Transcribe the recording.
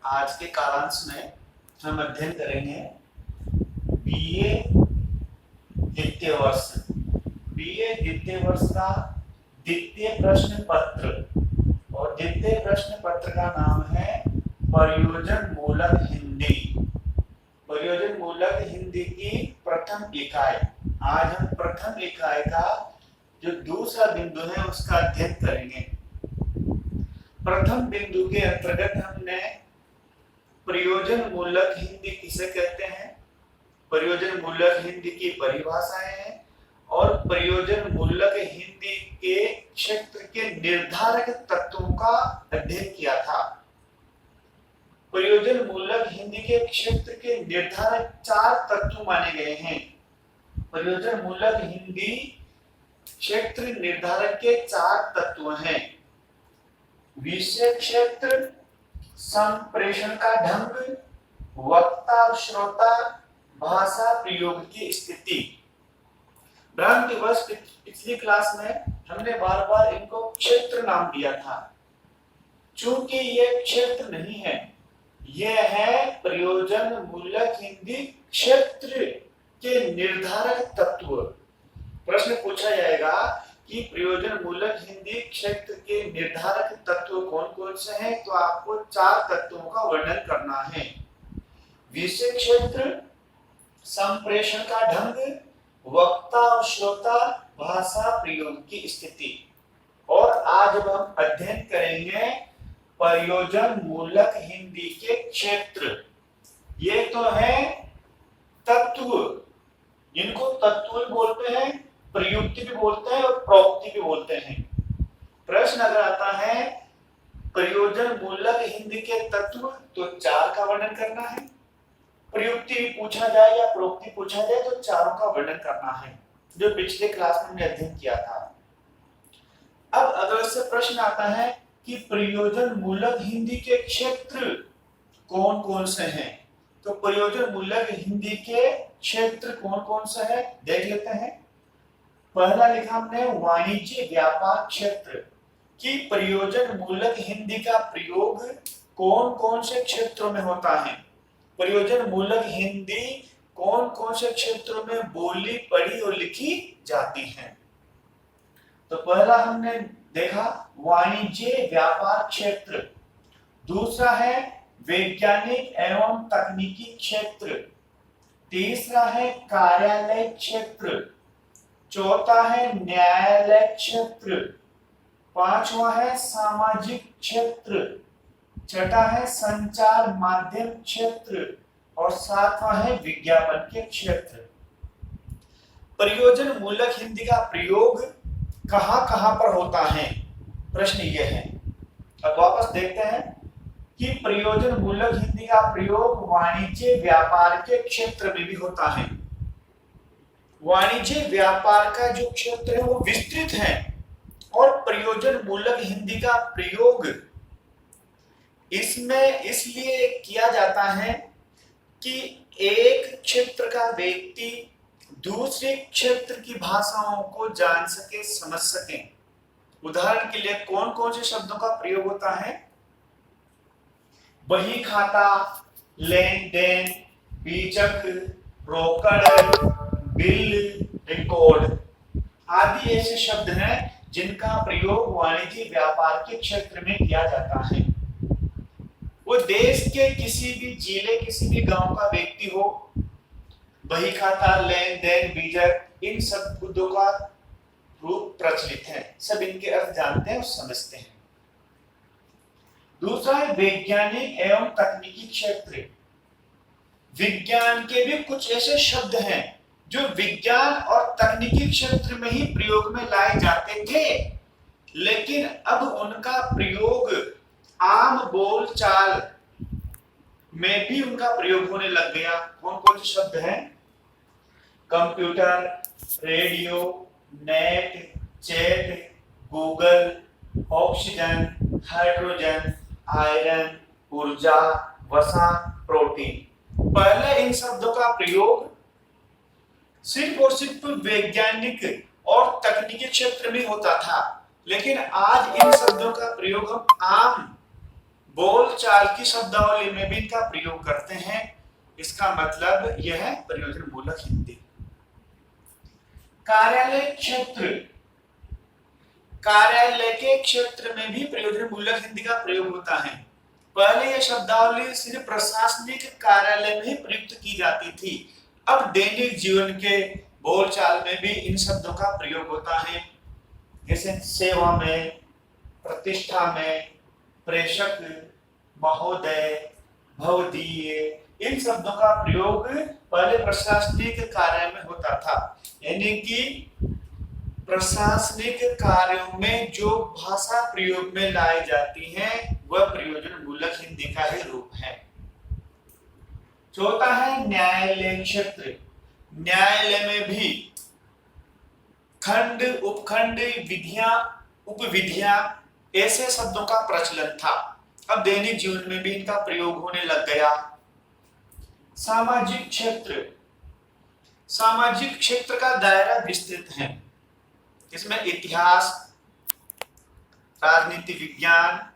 आज के कालांश में हम अध्ययन करेंगे बीए द्वितीय वर्ष का द्वितीय प्रश्न पत्र। और द्वितीय प्रश्न पत्र का नाम है प्रयोजन मूलक हिंदी। प्रयोजन मूलक हिंदी की प्रथम इकाई। आज हम प्रथम इकाई का जो दूसरा बिंदु है उसका अध्ययन करेंगे। प्रथम बिंदु के अंतर्गत हमने प्रयोजन मूलक हिंदी किसे कहते हैं, प्रयोजन मूलक हिंदी की परिभाषाएं हैं और प्रयोजन मूलक हिंदी के क्षेत्र के निर्धारक तत्वों का अध्ययन किया था। प्रयोजन मूलक हिंदी के क्षेत्र के निर्धारक 4 तत्व माने गए हैं। प्रयोजन मूलक हिंदी क्षेत्र निर्धारक के 4 तत्व हैं। विषय क्षेत्र, संप्रेषण का ढंग, वक्ता और श्रोता, भाषा प्रयोग की स्थिति। भ्रांतिवश पिछली क्लास में हमने बार बार इनको क्षेत्र नाम दिया था। चूंकि यह क्षेत्र नहीं है, यह है प्रयोजन मूलक हिंदी क्षेत्र के निर्धारक तत्व। प्रश्न पूछा जाएगा कि प्रयोजन मूलक हिंदी क्षेत्र के निर्धारक तत्व कौन कौन से हैं, तो आपको 4 तत्वों का वर्णन करना है। विषय क्षेत्र, संप्रेषण का ढंग, वक्ता और श्रोता, भाषा प्रयोग की स्थिति। और आज हम अध्ययन करेंगे प्रयोजन मूलक हिंदी के क्षेत्र। ये तो है तत्व, इनको तत्व भी बोलते हैं, प्रयुक्ति भी बोलते हैं और प्रोक्ति भी बोलते हैं। प्रश्न अगर आता है प्रयोजन मूलक हिंदी के तत्व, तो 4 का वर्णन करना है। प्रयुक्ति भी पूछा जाए या प्रोक्ति पूछा जाए तो 4 का वर्णन करना है, जो पिछले क्लास में हमने अध्ययन किया था। अब अगर से प्रश्न आता है कि प्रयोजन मूलक हिंदी के क्षेत्र कौन कौन से हैं, तो प्रयोजन मूलक हिंदी के क्षेत्र कौन कौन से हैं देख लेते हैं। पहला लिखा हमने वाणिज्य व्यापार क्षेत्र की प्रयोजन मूलक हिंदी का प्रयोग कौन कौन से क्षेत्रों में होता है। प्रयोजन मूलक हिंदी कौन कौन से क्षेत्रों में बोली, पढ़ी और लिखी जाती है। तो पहला हमने देखा वाणिज्य व्यापार क्षेत्र। दूसरा है वैज्ञानिक एवं तकनीकी क्षेत्र। तीसरा है कार्यालय क्षेत्र। चौथा है न्यायालय क्षेत्र। 5वां है सामाजिक क्षेत्र। छठा है संचार माध्यम क्षेत्र और 7वां है विज्ञापन के क्षेत्र। प्रयोजन मूलक हिंदी का प्रयोग कहां-कहां पर होता है, प्रश्न यह है। अब वापस देखते हैं कि प्रयोजन मूलक हिंदी का प्रयोग वाणिज्य व्यापार के क्षेत्र में भी होता है। वाणिज्य व्यापार का जो क्षेत्र है वो विस्तृत है और प्रयोजन मूलक हिंदी का प्रयोग इसमें इसलिए किया जाता है कि एक क्षेत्र का व्यक्ति दूसरे क्षेत्र की भाषाओं को जान सके, समझ सके। उदाहरण के लिए कौन कौन से शब्दों का प्रयोग होता है, बही खाता, लेन देन, बीजक, रोकड़, बिल, रिकॉर्ड आदि ऐसे शब्द हैं जिनका प्रयोग वाणिज्य व्यापार के क्षेत्र में किया जाता है। वो देश के किसी भी जिले, किसी भी गांव का व्यक्ति हो, बही खाता, लेन देन, बीजक, इन सब शब्दों का रूप प्रचलित है, सब इनके अर्थ जानते हैं और समझते हैं। दूसरा है वैज्ञानिक एवं तकनीकी क्षेत्र। विज्ञान के भी कुछ ऐसे शब्द हैं जो विज्ञान और तकनीकी क्षेत्र में ही प्रयोग में लाए जाते थे, लेकिन अब उनका प्रयोग आम बोलचाल में भी उनका प्रयोग होने लग गया। कौन कौन से शब्द हैं, computer, radio, net, chat, Google, oxygen, hydrogen, iron, ऊर्जा, वसा, प्रोटीन। पहले इन शब्दों का प्रयोग सिर्फ और सिर्फ वैज्ञानिक और तकनीकी क्षेत्र में होता था, लेकिन आज इन शब्दों का प्रयोग हम आम बोलचाल की शब्दावली में भी इनका प्रयोग करते हैं। इसका मतलब यह है प्रयोजन मूलक हिंदी। कार्यालय क्षेत्र, कार्यालय के क्षेत्र में भी प्रयोजन मूलक हिंदी का प्रयोग होता है। पहले यह शब्दावली सिर्फ प्रशासनिक कार्यालय में ही प्रयुक्त की जाती थी। अब दैनिक जीवन के बोलचाल में भी इन शब्दों का प्रयोग होता है, जैसे सेवा में, प्रतिष्ठा में, प्रेषक, महोदय, भवदीय, इन शब्दों का प्रयोग पहले प्रशासनिक कार्य में होता था। यानी कि प्रशासनिक कार्यों में जो भाषा प्रयोग में लाई जाती है वह प्रयोजन मूलक हिंदी का ही रूप है। चौथा है न्यायालय क्षेत्र। न्यायालय में भी खंड, उपखंड, विधियां, उपविधियां ऐसे शब्दों का प्रचलन था। अब दैनिक जीवन में भी इनका प्रयोग होने लग गया। सामाजिक क्षेत्र, सामाजिक क्षेत्र का दायरा विस्तृत है। इसमें इतिहास, राजनीति विज्ञान,